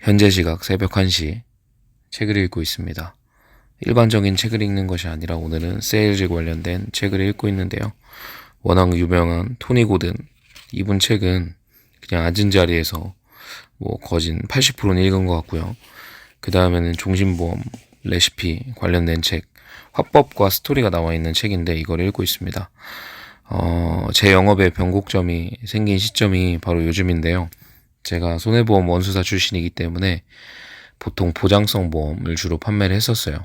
현재 시각 새벽 1시 책을 읽고 있습니다. 일반적인 책을 읽는 것이 아니라 오늘은 세일즈 관련된 책을 읽고 있는데요. 워낙 유명한 토니 고든, 이분 책은 그냥 앉은 자리에서 거진 80%는 읽은 것 같고요. 그 다음에는 종신보험 레시피 관련된 책, 화법과 스토리가 나와 있는 책인데 이걸 읽고 있습니다. 제 영업에 변곡점이 생긴 시점이 바로 요즘인데요. 제가 손해보험 원수사 출신이기 때문에 보통 보장성 보험을 주로 판매를 했었어요.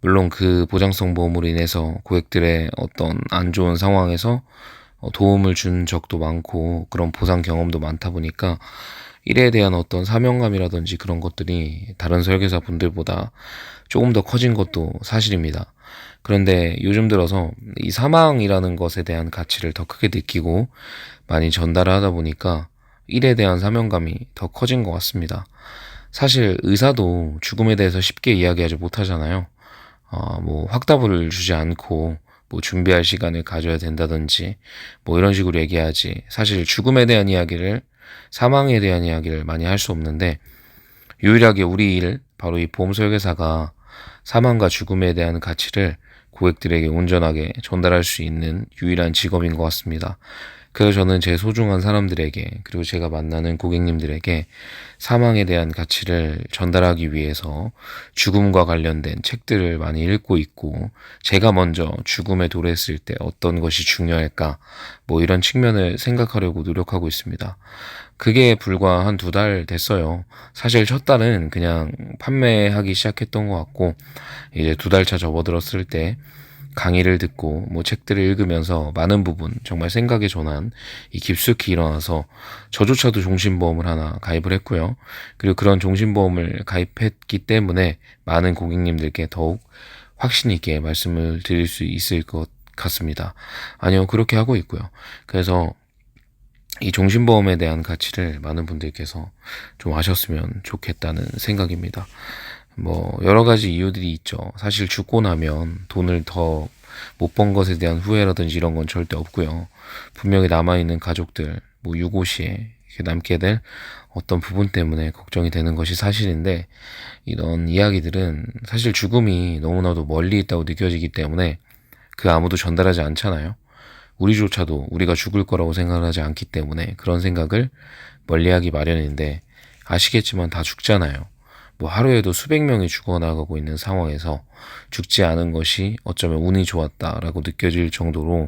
물론 그 보장성 보험으로 인해서 고객들의 어떤 안 좋은 상황에서 도움을 준 적도 많고 그런 보상 경험도 많다 보니까 일에 대한 어떤 사명감이라든지 그런 것들이 다른 설계사 분들보다 조금 더 커진 것도 사실입니다. 그런데 요즘 들어서 이 사망이라는 것에 대한 가치를 더 크게 느끼고 많이 전달을 하다 보니까 일에 대한 사명감이 더 커진 것 같습니다. 사실 의사도 죽음에 대해서 쉽게 이야기하지 못하잖아요. 확답을 주지 않고 준비할 시간을 가져야 된다든지 이런 식으로 얘기하지. 사실 죽음에 대한 이야기를, 사망에 대한 이야기를 많이 할 수 없는데 유일하게 우리 일, 바로 이 보험 설계사가 사망과 죽음에 대한 가치를 고객들에게 온전하게 전달할 수 있는 유일한 직업인 것 같습니다. 그래서 저는 제 소중한 사람들에게, 그리고 제가 만나는 고객님들에게 사망에 대한 가치를 전달하기 위해서 죽음과 관련된 책들을 많이 읽고 있고, 제가 먼저 죽음에 도래했을 때 어떤 것이 중요할까, 이런 측면을 생각하려고 노력하고 있습니다. 그게 불과 한 2달 됐어요. 사실 첫 달은 그냥 판매하기 시작했던 것 같고, 이제 2달 차 접어들었을 때 강의를 듣고 책들을 읽으면서 많은 부분 정말 생각의 전환이 깊숙이 일어나서 저조차도 종신보험을 하나 가입을 했고요. 그리고 그런 종신보험을 가입했기 때문에 많은 고객님들께 더욱 확신 있게 말씀을 드릴 수 있을 것 같습니다. 아니요, 그렇게 하고 있고요. 그래서 이 종신보험에 대한 가치를 많은 분들께서 좀 아셨으면 좋겠다는 생각입니다. 여러 가지 이유들이 있죠. 사실 죽고 나면 돈을 더 못 번 것에 대한 후회라든지 이런 건 절대 없고요. 분명히 남아있는 가족들, 유고 시에 남게 될 어떤 부분 때문에 걱정이 되는 것이 사실인데, 이런 이야기들은 사실 죽음이 너무나도 멀리 있다고 느껴지기 때문에 그 아무도 전달하지 않잖아요. 우리조차도 우리가 죽을 거라고 생각을 하지 않기 때문에 그런 생각을 멀리하기 마련인데, 아시겠지만 다 죽잖아요. 하루에도 수백 명이 죽어나가고 있는 상황에서 죽지 않은 것이 어쩌면 운이 좋았다라고 느껴질 정도로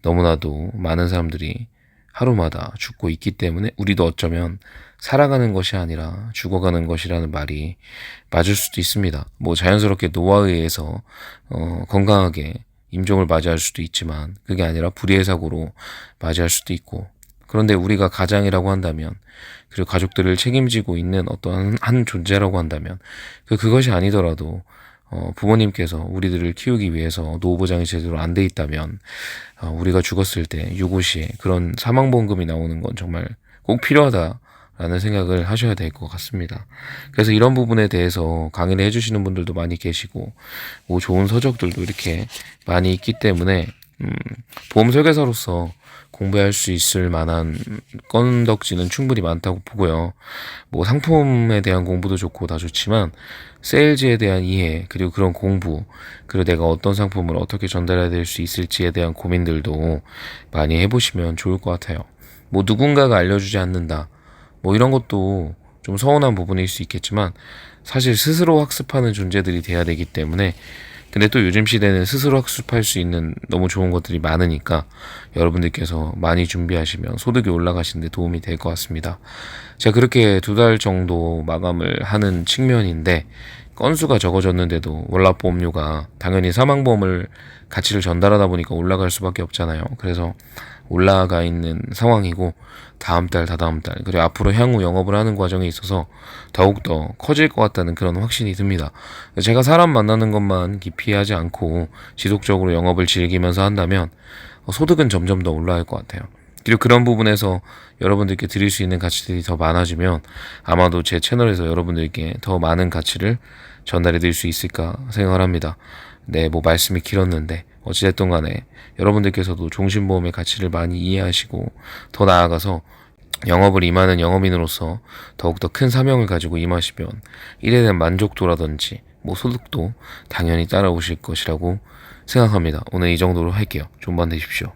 너무나도 많은 사람들이 하루마다 죽고 있기 때문에 우리도 어쩌면 살아가는 것이 아니라 죽어가는 것이라는 말이 맞을 수도 있습니다. 자연스럽게 노화에 의해서 건강하게 임종을 맞이할 수도 있지만 그게 아니라 불의의 사고로 맞이할 수도 있고, 그런데 우리가 가장이라고 한다면, 그리고 가족들을 책임지고 있는 어떤 한 존재라고 한다면, 그것이 아니더라도 부모님께서 우리들을 키우기 위해서 노후보장이 제대로 안 돼 있다면 우리가 죽었을 때 유고시에 그런 사망보험금이 나오는 건 정말 꼭 필요하다라는 생각을 하셔야 될 것 같습니다. 그래서 이런 부분에 대해서 강의를 해주시는 분들도 많이 계시고 좋은 서적들도 이렇게 많이 있기 때문에 보험 설계사로서 공부할 수 있을 만한 건덕지는 충분히 많다고 보고요. 상품에 대한 공부도 좋고 다 좋지만 세일즈에 대한 이해, 그리고 그런 공부, 그리고 내가 어떤 상품을 어떻게 전달해야 될 수 있을지에 대한 고민들도 많이 해보시면 좋을 것 같아요. 누군가가 알려주지 않는다, 이런 것도 좀 서운한 부분일 수 있겠지만 사실 스스로 학습하는 존재들이 돼야 되기 때문에, 근데 또 요즘 시대는 스스로 학습할 수 있는 너무 좋은 것들이 많으니까 여러분들께서 많이 준비하시면 소득이 올라가시는데 도움이 될 것 같습니다. 제가 그렇게 2달 정도 마감을 하는 측면인데, 건수가 적어졌는데도 월납보험료가 당연히 사망보험을 가치를 전달하다 보니까 올라갈 수밖에 없잖아요. 그래서 올라가 있는 상황이고, 다음 달, 다다음 달, 그리고 앞으로 향후 영업을 하는 과정에 있어서 더욱더 커질 것 같다는 그런 확신이 듭니다. 제가 사람 만나는 것만 기피하지 않고 지속적으로 영업을 즐기면서 한다면 소득은 점점 더 올라갈 것 같아요. 그리고 그런 부분에서 여러분들께 드릴 수 있는 가치들이 더 많아지면 아마도 제 채널에서 여러분들께 더 많은 가치를 전달해 드릴 수 있을까 생각을 합니다. 네, 말씀이 길었는데 어찌됐든 간에 여러분들께서도 종신보험의 가치를 많이 이해하시고 더 나아가서 영업을 임하는 영업인으로서 더욱더 큰 사명을 가지고 임하시면 일에 대한 만족도라든지 소득도 당연히 따라오실 것이라고 생각합니다. 오늘 이 정도로 할게요. 좋은 밤 되십시오.